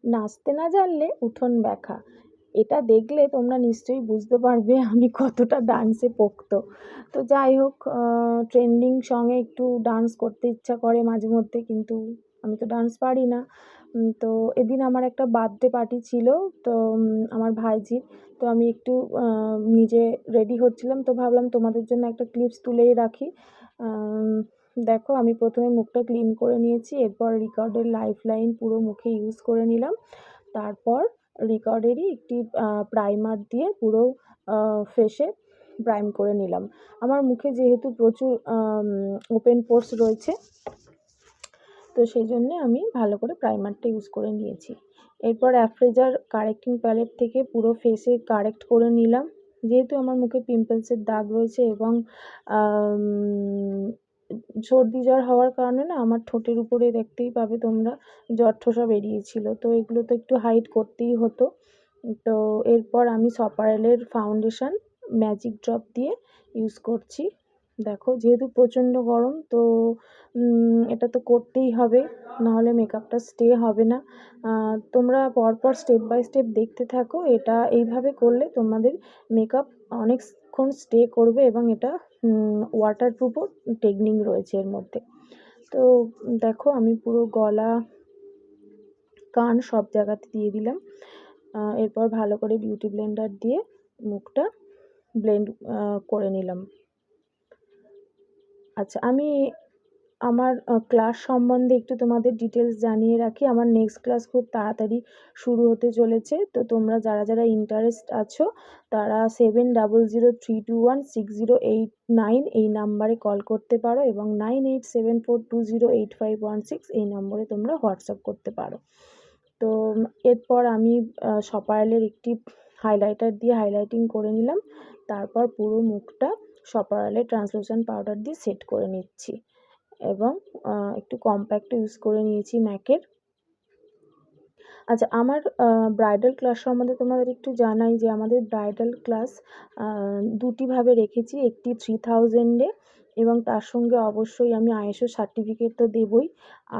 নাচতে না জানলে উঠোন ব্যাখা। এটা দেখলে তোমরা নিশ্চয়ই বুঝতে পারবে আমি কতটা ডান্সে পোক্ত। তো যাই হোক, ট্রেন্ডিং সঙে একটু ডান্স করতে ইচ্ছা করে মাঝে মধ্যে, কিন্তু আমি তো ডান্স পারি না। তো এদিন আমার একটা বার্থডে পার্টি ছিল, তো আমার ভাইঝির। তো আমি একটু নিজে রেডি হচ্ছিলাম, তো ভাবলাম তোমাদের জন্য একটা ক্লিপস তুলেই রাখি। দেখো, আমি প্রথমে মুখটা ক্লিন করে নিয়েছি, এরপর রিকর্ডের লাইফলাইন পুরো মুখে ইউজ করে নিলাম। তারপর রিকর্ডেরই একটি প্রাইমার দিয়ে পুরো ফেসে প্রাইম করে নিলাম। আমার মুখে যেহেতু প্রচুর ওপেন পোর্স রয়েছে, তো সেই জন্যে আমি ভালো করে প্রাইমারটা ইউজ করে নিয়েছি। এরপর অ্যাফ্রেজার কারেক্টিং প্যালেট থেকে পুরো ফেসে কারেক্ট করে নিলাম। যেহেতু আমার মুখে পিম্পলসের দাগ রয়েছে এবং সর্দি জ্বর হওয়ার কারণে না আমার ঠোঁটের উপরে দেখতেই পাবে তোমরা ঠোসা বেরিয়েছিল, তো এগুলো তো একটু হাইড করতেই হতো। তো এরপর আমি সপারেলের ফাউন্ডেশন ম্যাজিক ড্রপ দিয়ে ইউজ করছি। দেখো, যেহেতু প্রচণ্ড গরম, তো এটা তো করতেই হবে, নাহলে মেকআপটা স্টে হবে না। তোমরা পরপর স্টেপ বাই স্টেপ দেখতে থাকো। এটা এইভাবে করলে তোমাদের মেকআপ অনেকক্ষণ স্টে করবে এবং এটা ওয়াটারপ্রুফও টেকনিক রয়েছে এর মধ্যে। তো দেখো, আমি পুরো গলা, কান সব জায়গাতে দিয়ে দিলাম। এরপর ভালো করে বিউটি ব্লেন্ডার দিয়ে মুখটা ব্লেন্ড করে নিলাম। আচ্ছা, আমি আমার ক্লাস সম্বন্ধে একটু তোমাদের ডিটেলস জানিয়ে রাখি। আমার নেক্সট ক্লাস খুব তাড়াতাড়ি শুরু হতে চলেছে, তো তোমরা যারা যারা ইন্টারেস্ট আছো তারা 7000321608 এই নাম্বারে কল করতে পারো এবং 9874208516 এই নম্বরে তোমরা হোয়াটসঅ্যাপ করতে পারো। তো এরপর আমি সপারেলের একটি হাইলাইটার দিয়ে হাইলাইটিং করে নিলাম। তারপর পুরো মুখটা সপারেলের ট্রান্সলুসেন্ট পাউডার দিয়ে সেট করে নিচ্ছি এবং একটু কম্প্যাক্ট ইউজ করে নিয়েছি ম্যাকের। আচ্ছা, আমার ব্রাইডাল ক্লাস সম্বন্ধে তোমাদের একটু জানাই যে আমাদের ব্রাইডাল ক্লাস দুটিভাবে রেখেছি। একটি 3000-এ এবং তার সঙ্গে অবশ্যই আমি আইএসও সার্টিফিকেট তো দেবই।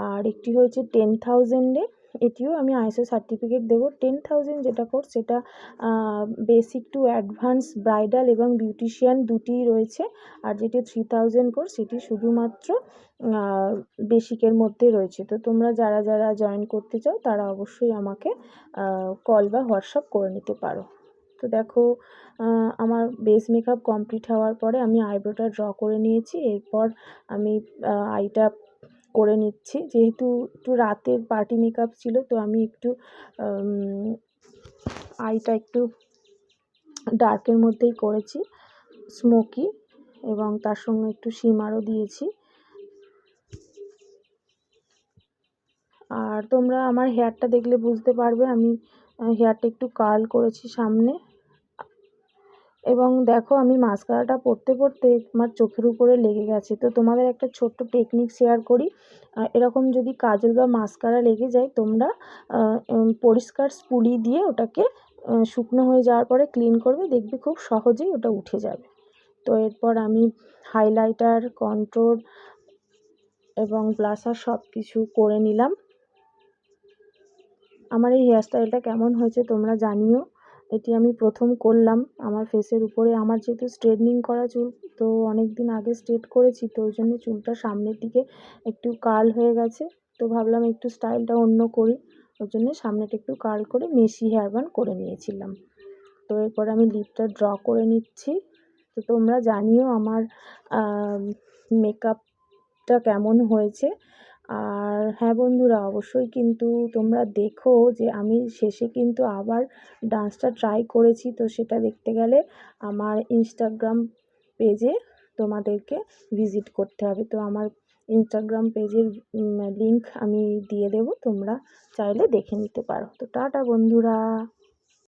আর একটি হয়েছে 10,000-এ, এটিও আমি আইএসও সার্টিফিকেট দেবো। 10,000 যেটা কোর্স, সেটা বেসিক টু অ্যাডভান্স ব্রাইডাল এবং বিউটিশিয়ান দুটিই রয়েছে। আর যেটি 3000 কোর্স, সেটি শুধুমাত্র বেসিকের মধ্যে রয়েছে। তো তোমরা যারা যারা জয়েন করতে চাও তারা অবশ্যই আমাকে কল বা হোয়াটসঅ্যাপ করে নিতে পারো। তো দেখো, আমার বেস মেকআপ কমপ্লিট হওয়ার পরে আমি আইব্রোটা ড্র করে নিয়েছি। এরপর আমি আইটা করে নিচ্ছি। যেহেতু একটু রাতের পার্টি মেকআপ ছিল, তো আমি একটু আইটা একটু ডার্কের মধ্যেই করেছি, স্মোকি, এবং তার সঙ্গে একটু শিমারও দিয়েছি। আর তোমরা আমার হেয়ারটা দেখলে বুঝতে পারবে আমি হেয়ারটা একটু কার্ল করেছি সামনে। এবং দেখো, আমি মাস্কারাটা পরতে পরতে আমার চোখের উপরে লেগে গেছে। তো তোমাদের একটা ছোট্ট টেকনিক শেয়ার করি। এরকম যদি কাজল বা মাস্কারা লেগে যায়, তোমরা পরিষ্কার স্পুলি দিয়ে ওটাকে শুকনো হয়ে যাওয়ার পরে ক্লিন করবে, দেখবে খুব সহজেই ওটা উঠে যাবে। তো এরপর আমি হাইলাইটার, কন্ট্রোল এবং ব্লাশার সব কিছু করে নিলাম। আমার এই হেয়ারস্টাইলটা কেমন হয়েছে তোমরা জানিও। এটি আমি প্রথম করলাম আমার ফেসের উপরে। আমার যেহেতু স্ট্রেটনিং করা চুল, তো অনেক দিন আগে স্ট্রেট করেছি, তো ওই জন্য চুলটা সামনের দিকে একটু কার্ল হয়ে গেছে। তো ভাবলাম একটু স্টাইলটা অন্য করি, ওই জন্য সামনেটা একটু কার্ল করে মেশি হেয়ার বান করে নিয়েছিলাম। তো এরপর আমি লিপটা ড্র করে নিচ্ছি। তো তোমরা জানিও আমার মেকআপটা কেমন হয়েছে। আর হ্যাঁ বন্ধুরা, অবশ্যই কিন্তু তোমরা দেখো যে আমি শেষে কিন্তু আবার ডান্সটা ট্রাই করেছি। তো সেটা দেখতে গেলে আমার ইনস্টাগ্রাম পেজে তোমাদেরকে ভিজিট করতে হবে। তো আমার ইনস্টাগ্রাম পেজের লিংক আমি দিয়ে দেবো, তোমরা চাইলে দেখে নিতে পারো। তো টাটা বন্ধুরা।